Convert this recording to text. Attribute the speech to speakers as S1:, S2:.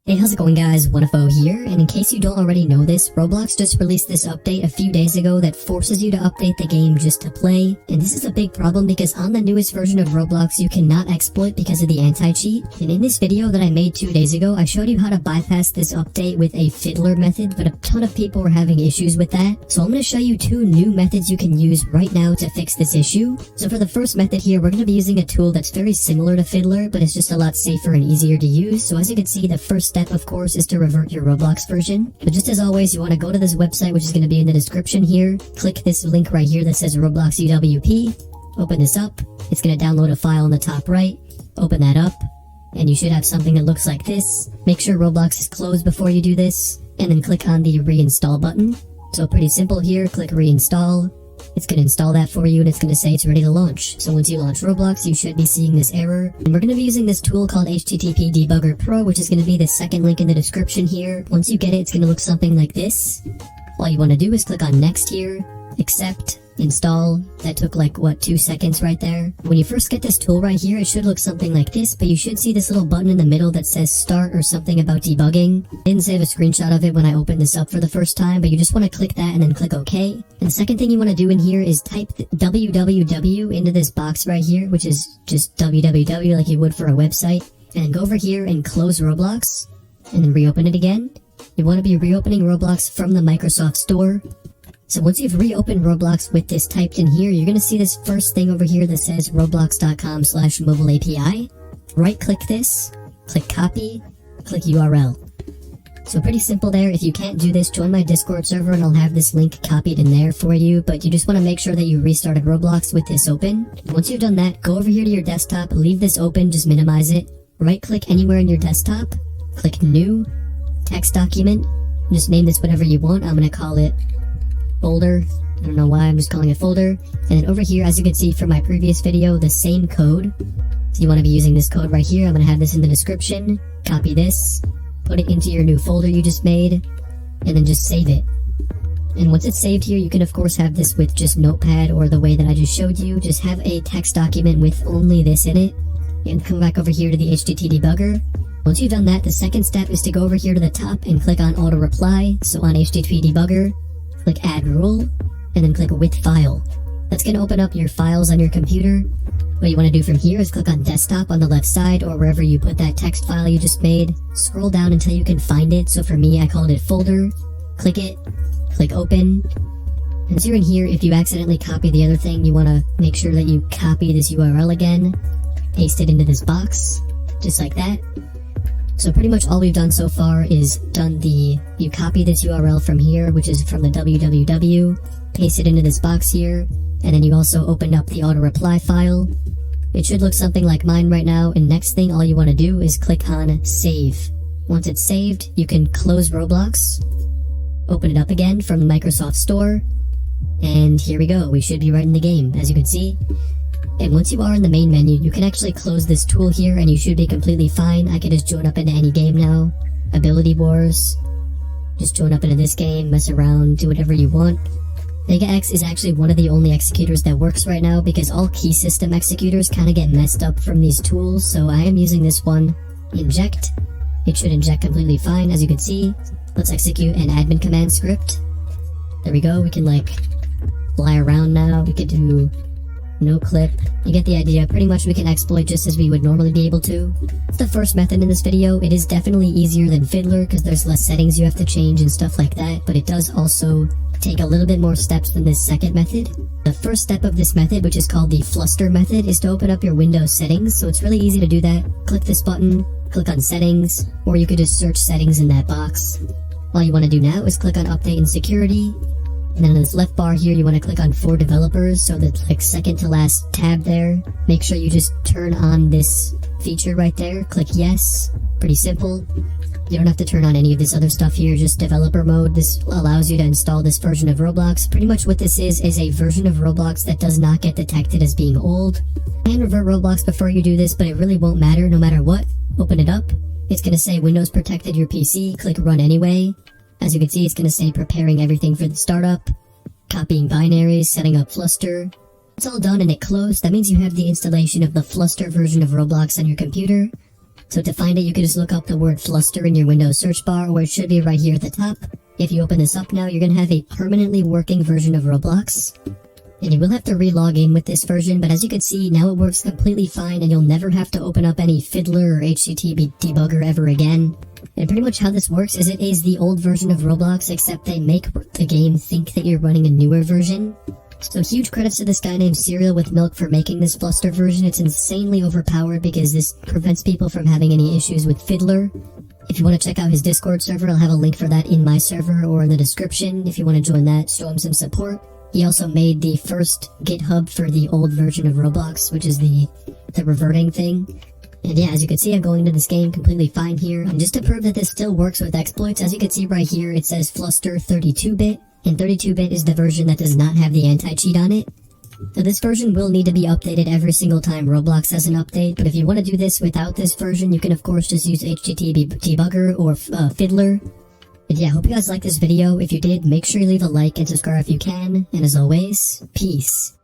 S1: Hey, how's it going guys, 1FO here, and in case you don't already know this, Roblox just released this update a few days ago that forces you to update the game just to play, and this is a big problem because on the newest version of Roblox you cannot exploit because of the anti-cheat, and in this video that I made 2 days ago, I showed you how to bypass this update with a FIDDLER method, but a ton of people were having issues with that, so I'm going to show you 2 new methods you can use right now to fix this issue. So for the first method here, we're going to be using a tool that's very similar to FIDDLER, but it's just a lot safer and easier to use, so as you can see, the first step, of course, is to revert your Roblox version. But just as always, you want to go to this website, which is going to be in the description here. Click this link right here that says Roblox UWP. Open this up. It's going to download a file in the top right. Open that up, and you should have something that looks like this. Make sure Roblox is closed before you do this, and then click on the reinstall button. So pretty simple here. Click reinstall. It's going to install that for you, and it's going to say it's ready to launch. So once you launch Roblox, you should be seeing this error. And we're going to be using this tool called HTTP Debugger Pro, which is going to be the second link in the description here. Once you get it, it's going to look something like this. All you want to do is click on next here, accept, install. That took like, 2 seconds right there. When you first get this tool right here, it should look something like this, but you should see this little button in the middle that says start or something about debugging. I didn't save a screenshot of it when I opened this up for the first time, but you just want to click that and then click OK. And the second thing you want to do in here is type www into this box right here, which is just www like you would for a website. And go over here and close Roblox, and then reopen it again. You want to be reopening Roblox from the Microsoft Store. So once you've reopened Roblox with this typed in here, you're going to see this first thing over here that says roblox.com/mobile API. Right click this, click copy, click URL. So pretty simple there. If you can't do this, join my Discord server and I'll have this link copied in there for you, but you just want to make sure that you restarted Roblox with this open. Once you've done that, go over here to your desktop, leave this open, just minimize it. Right click anywhere in your desktop, click new, text document, just name this whatever you want. I'm going to call it folder. I don't know why, I'm just calling it folder. And then over here, as you can see from my previous video, the same code. So you want to be using this code right here. I'm going to have this in the description. Copy this, put it into your new folder you just made, and then just save it. And once it's saved here, you can of course have this with just Notepad or the way that I just showed you. Just have a text document with only this in it. And come back over here to the HTTP debugger. Once you've done that, the second step is to go over here to the top and click on auto reply. So on HTTP debugger, click add rule, and then click with file. That's going to open up your files on your computer. What you want to do from here is click on desktop on the left side or wherever you put that text file you just made. Scroll down until you can find it. So for me, I called it folder. Click it, click open. And once you're in here, if you accidentally copy the other thing, you want to make sure that you copy this URL again, paste it into this box, just like that. So pretty much all we've done so far is you copy this URL from here, which is from the www, paste it into this box here, and then you also opened up the auto reply file. It should look something like mine right now, and next thing all you want to do is click on save. Once it's saved, you can close Roblox, open it up again from the Microsoft Store, and here we go, we should be right in the game, as you can see. And once you are in the main menu, you can actually close this tool here and you should be completely fine. I can just join up into any game now. Ability Wars. Just join up into this game, mess around, do whatever you want. VegaX is actually one of the only executors that works right now because all key system executors kind of get messed up from these tools, so I am using this one. Inject. It should inject completely fine, as you can see. Let's execute an admin command script. There we go, we can fly around now. We could do no clip. You get the idea. Pretty much we can exploit just as we would normally be able to. It's the first method in this video. It is definitely easier than FIDDLER because there's less settings you have to change and stuff like that, but it does also take a little bit more steps than this second method. The first step of this method, which is called the fluster method, is to open up your Windows settings, so it's really easy to do that. Click this button, click on settings, or you could just search settings in that box. All you want to do now is click on update and security. And then on this left bar here, you want to click on for developers, so the second to last tab there. Make sure you just turn on this feature right there. Click yes. Pretty simple. You don't have to turn on any of this other stuff here, just developer mode. This allows you to install this version of Roblox. Pretty much what this is a version of Roblox that does not get detected as being old. You can revert Roblox before you do this, but it really won't matter no matter what. Open it up. It's going to say Windows protected your PC. Click run anyway. As you can see, it's going to say preparing everything for the startup, copying binaries, setting up Fluster. It's all done and it closed. That means you have the installation of the Fluster version of Roblox on your computer. So to find it, you can just look up the word Fluster in your Windows search bar, or it should be right here at the top. If you open this up now, you're gonna have a permanently working version of Roblox. And you will have to re-log in with this version, but as you can see, now it works completely fine and you'll never have to open up any FIDDLER or HTTP debugger ever again. And pretty much how this works is it is the old version of Roblox, except they make the game think that you're running a newer version. So huge credits to this guy named Cereal with Milk for making this Fluster version. It's insanely overpowered because this prevents people from having any issues with FIDDLER. If you want to check out his Discord server, I'll have a link for that in my server or in the description. If you want to join that, show him some support. He also made the first GitHub for the old version of Roblox, which is the reverting thing. And yeah, as you can see, I'm going into this game completely fine here. And just to prove that this still works with exploits, as you can see right here, it says Fluster 32-bit. And 32-bit is the version that does not have the anti-cheat on it. So this version will need to be updated every single time Roblox has an update, but if you want to do this without this version, you can of course just use HTTP debugger or FIDDLER. But yeah, hope you guys liked this video. If you did, make sure you leave a like and subscribe if you can, and as always, peace.